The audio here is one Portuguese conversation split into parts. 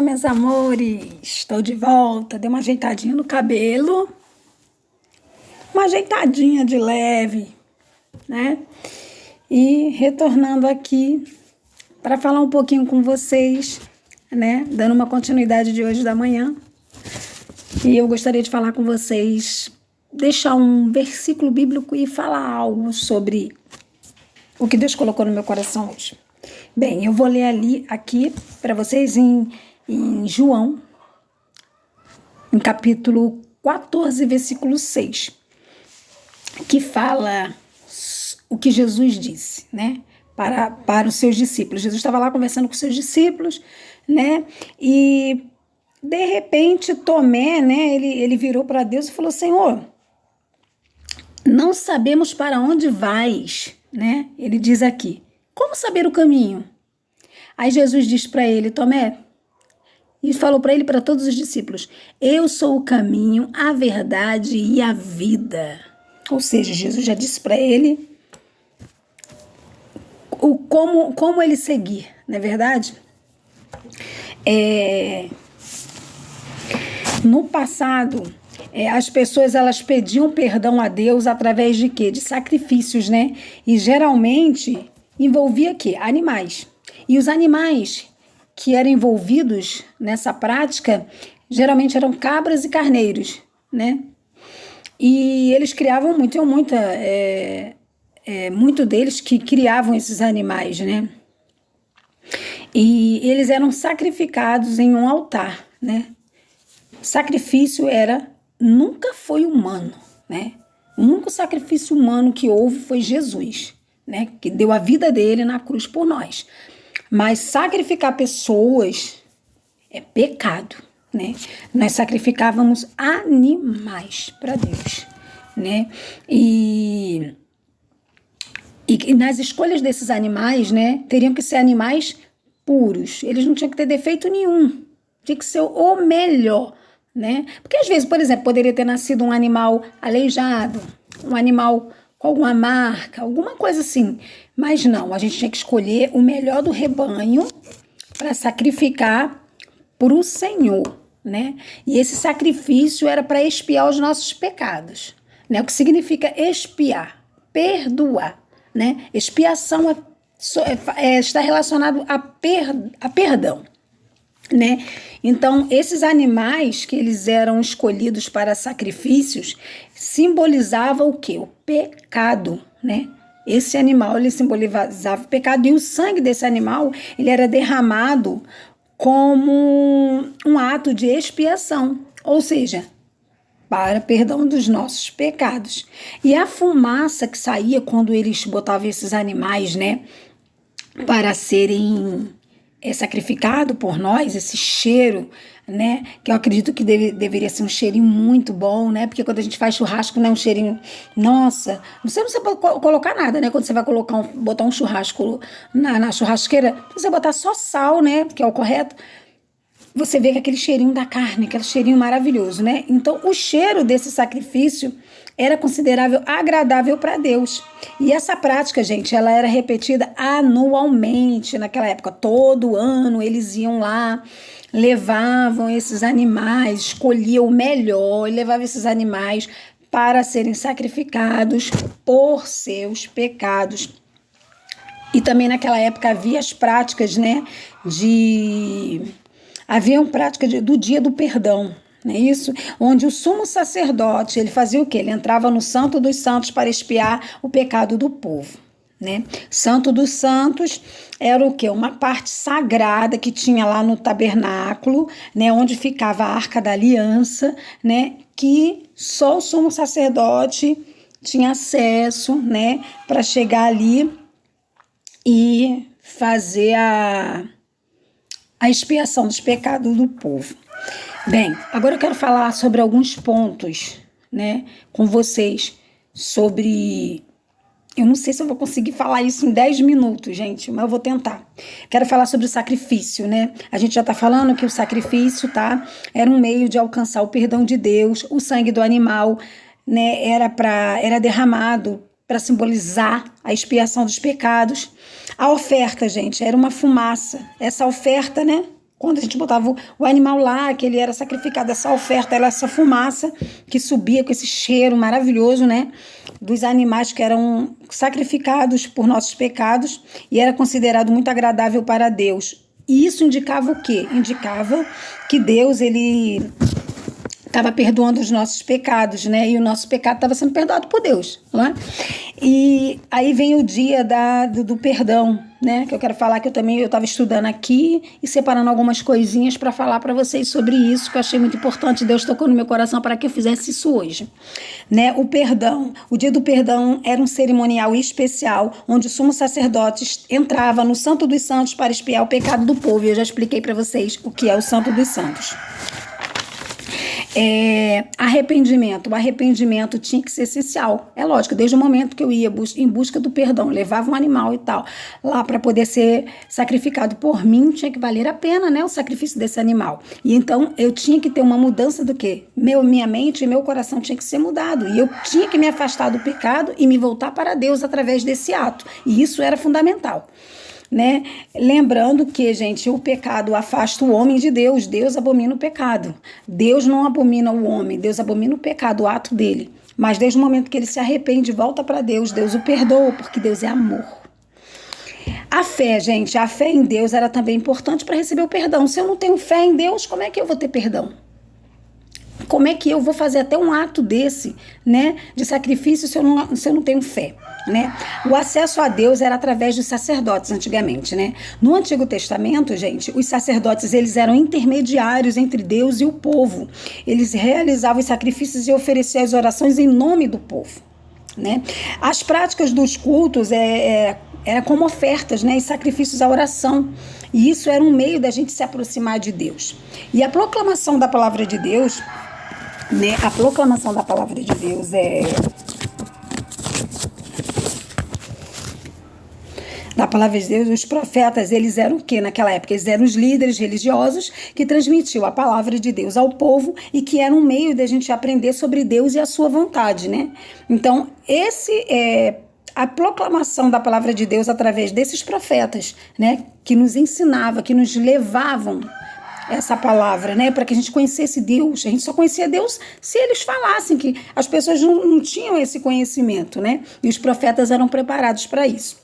Olá, meus amores, estou de volta. Dei uma ajeitadinha no cabelo, uma ajeitadinha de leve, né? E retornando aqui para falar um pouquinho com vocês, né? Dando uma continuidade de hoje da manhã. E eu gostaria de falar com vocês, deixar um versículo bíblico e falar algo sobre o que Deus colocou no meu coração hoje. Bem, eu vou ler aqui para vocês em João, em capítulo 14, versículo 6, que fala o que Jesus disse, né, para os seus discípulos. Jesus estava lá conversando com os seus discípulos, né, e de repente Tomé, né, ele virou para Deus e falou: Senhor, não sabemos para onde vais, né? Ele diz aqui, como saber o caminho? Aí Jesus diz para ele: Tomé, e falou para ele, para todos os discípulos: eu sou o caminho, a verdade e a vida. Ou seja, Jesus já disse para ele como ele seguir, não é verdade? No passado, as pessoas elas pediam perdão a Deus através de quê? De sacrifícios, né? E geralmente envolvia quê? Animais. E os animais que eram envolvidos nessa prática geralmente eram cabras e carneiros, né? E eles criavam muito deles que criavam esses animais, né? E eles eram sacrificados em um altar, né? Sacrifício nunca foi humano, né? O único sacrifício humano que houve foi Jesus, né? Que deu a vida dele na cruz por nós. Mas sacrificar pessoas é pecado, né? Nós sacrificávamos animais para Deus, né? E nas escolhas desses animais, né? Teriam que ser animais puros. Eles não tinham que ter defeito nenhum. Tinha que ser o melhor, né? Porque às vezes, por exemplo, poderia ter nascido um animal aleijado, um animal com alguma marca, alguma coisa assim. Mas não, a gente tinha que escolher o melhor do rebanho para sacrificar para o Senhor, né? E esse sacrifício era para expiar os nossos pecados, né? O que significa expiar? Perdoar, né? Expiação está relacionado a perdão, né? Então, esses animais que eles eram escolhidos para sacrifícios simbolizavam o quê? O pecado, né? Esse animal, ele simbolizava o pecado, e o sangue desse animal, ele era derramado como um ato de expiação, ou seja, para perdão dos nossos pecados. E a fumaça que saía quando eles botavam esses animais, né, para serem sacrificado por nós, esse cheiro, né, que eu acredito que deveria ser um cheirinho muito bom, né, porque quando a gente faz churrasco, né, um cheirinho, nossa, você não pode colocar nada, né, quando você vai botar um churrasco na churrasqueira, você botar só sal, né, que é o correto, você vê que aquele cheirinho da carne, aquele cheirinho maravilhoso, né, então o cheiro desse sacrifício era considerável agradável para Deus. E essa prática, gente, ela era repetida anualmente naquela época. Todo ano eles iam lá, levavam esses animais, escolhiam o melhor e levavam esses animais para serem sacrificados por seus pecados. E também naquela época havia as práticas, né, haviam práticas do dia do perdão, não é isso? Onde o sumo sacerdote, ele fazia o quê? Ele entrava no Santo dos Santos para expiar o pecado do povo, né? Santo dos Santos era o quê? Uma parte sagrada que tinha lá no tabernáculo, né? Onde ficava a Arca da Aliança, né? Que só o sumo sacerdote tinha acesso, né? Para chegar ali e fazer a expiação dos pecados do povo. Bem, agora eu quero falar sobre alguns pontos, né, com vocês, sobre... Eu não sei se eu vou conseguir falar isso em 10 minutos, gente, mas eu vou tentar. Quero falar sobre o sacrifício, né? A gente já tá falando que o sacrifício, tá? Era um meio de alcançar o perdão de Deus. O sangue do animal, né, era derramado para simbolizar a expiação dos pecados. A oferta, gente, era uma fumaça. Essa oferta, né, Quando a gente botava o animal lá, que ele era sacrificado, essa oferta, essa fumaça que subia com esse cheiro maravilhoso, né? Dos animais que eram sacrificados por nossos pecados e era considerado muito agradável para Deus. E isso indicava o quê? Indicava que Deus, ele estava perdoando os nossos pecados, né? E o nosso pecado estava sendo perdoado por Deus, né? E aí vem o dia do perdão, né? Que eu quero falar que eu estava estudando aqui e separando algumas coisinhas para falar para vocês sobre isso, que eu achei muito importante. Deus tocou no meu coração para que eu fizesse isso hoje, né? O perdão, o dia do perdão era um cerimonial especial, onde o sumo sacerdote entrava no Santo dos Santos para expiar o pecado do povo. E eu já expliquei para vocês o que é o Santo dos Santos. Arrependimento. O arrependimento tinha que ser essencial. É lógico, desde o momento que eu ia em busca do perdão, levava um animal e tal, lá para poder ser sacrificado por mim, tinha que valer a pena, né, o sacrifício desse animal. E então eu tinha que ter uma mudança do quê? Minha mente e meu coração tinha que ser mudado. E eu tinha que me afastar do pecado e me voltar para Deus através desse ato. E isso era fundamental, né? Lembrando que, gente, o pecado afasta o homem de Deus. Deus abomina o pecado. Deus não abomina o homem, Deus abomina o pecado, o ato dele. Mas desde o momento que ele se arrepende e volta para Deus, Deus o perdoa, porque Deus é amor. A fé, gente, a fé em Deus era também importante para receber o perdão. Se eu não tenho fé em Deus, como é que eu vou ter perdão? Como é que eu vou fazer até um ato desse, né, de sacrifício se eu não tenho fé, né? O acesso a Deus era através dos sacerdotes antigamente, né? No Antigo Testamento, gente, os sacerdotes, eles eram intermediários entre Deus e o povo. Eles realizavam os sacrifícios e ofereciam as orações em nome do povo, né? As práticas dos cultos era como ofertas, né, e sacrifícios à oração. E isso era um meio da gente se aproximar de Deus. E a proclamação da palavra de Deus, né? A proclamação da palavra de Deus da palavra de Deus, os profetas, eles eram o quê naquela época? Eles eram os líderes religiosos que transmitiam a palavra de Deus ao povo e que era um meio da gente aprender sobre Deus e a sua vontade, né? Então, a proclamação da palavra de Deus através desses profetas, né? Que nos ensinava, que nos levavam essa palavra, né, para que a gente conhecesse Deus. A gente só conhecia Deus se eles falassem, que as pessoas não tinham esse conhecimento, né, e os profetas eram preparados para isso.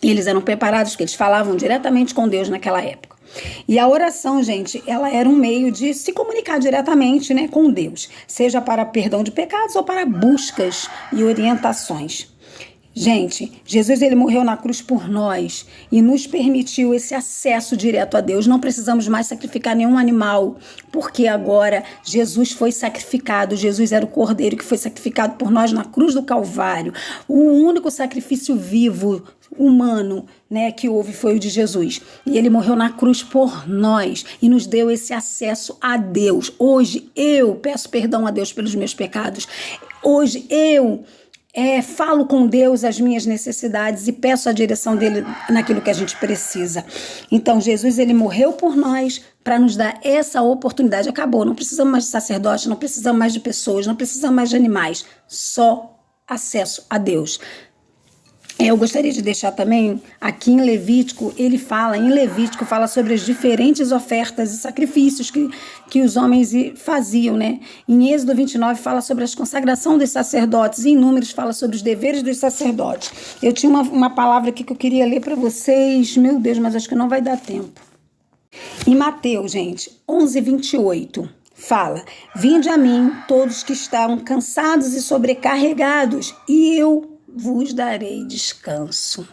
E eles eram preparados porque eles falavam diretamente com Deus naquela época. E a oração, gente, ela era um meio de se comunicar diretamente, né, com Deus, seja para perdão de pecados ou para buscas e orientações. Gente, Jesus, ele morreu na cruz por nós e nos permitiu esse acesso direto a Deus. Não precisamos mais sacrificar nenhum animal, porque agora Jesus foi sacrificado. Jesus era o cordeiro que foi sacrificado por nós na cruz do Calvário. O único sacrifício vivo, humano, né, que houve foi o de Jesus. E ele morreu na cruz por nós e nos deu esse acesso a Deus. Hoje eu peço perdão a Deus pelos meus pecados. Hoje eu falo com Deus as minhas necessidades e peço a direção dele naquilo que a gente precisa. Então, Jesus, ele morreu por nós para nos dar essa oportunidade. Acabou, não precisamos mais de sacerdote, não precisamos mais de pessoas, não precisamos mais de animais. Só acesso a Deus. Eu gostaria de deixar também, aqui em Levítico, fala sobre as diferentes ofertas e sacrifícios que os homens faziam, né? Em Êxodo 29 fala sobre a consagração dos sacerdotes, e em Números fala sobre os deveres dos sacerdotes. Eu tinha uma palavra aqui que eu queria ler para vocês, meu Deus, mas acho que não vai dar tempo. Em Mateus, gente, 11:28. Fala: vinde a mim todos que estão cansados e sobrecarregados, e eu vos darei descanso.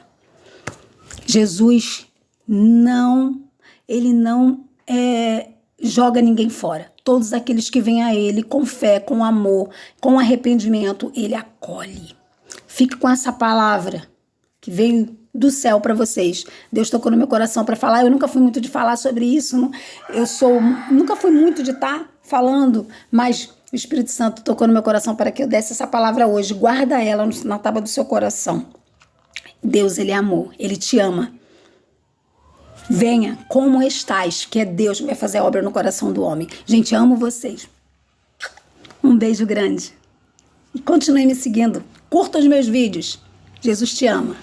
Jesus ele não joga ninguém fora. Todos aqueles que vêm a ele com fé, com amor, com arrependimento, ele acolhe. Fique com essa palavra que veio do céu para vocês. Deus tocou no meu coração para falar. Eu nunca fui muito de falar sobre isso. Nunca fui muito de estar falando, mas o Espírito Santo tocou no meu coração para que eu desse essa palavra hoje. Guarda ela na tábua do seu coração. Deus, ele é amor. Ele te ama. Venha como estás, que é Deus que vai fazer a obra no coração do homem. Gente, amo vocês. Um beijo grande. E continue me seguindo. Curta os meus vídeos. Jesus te ama.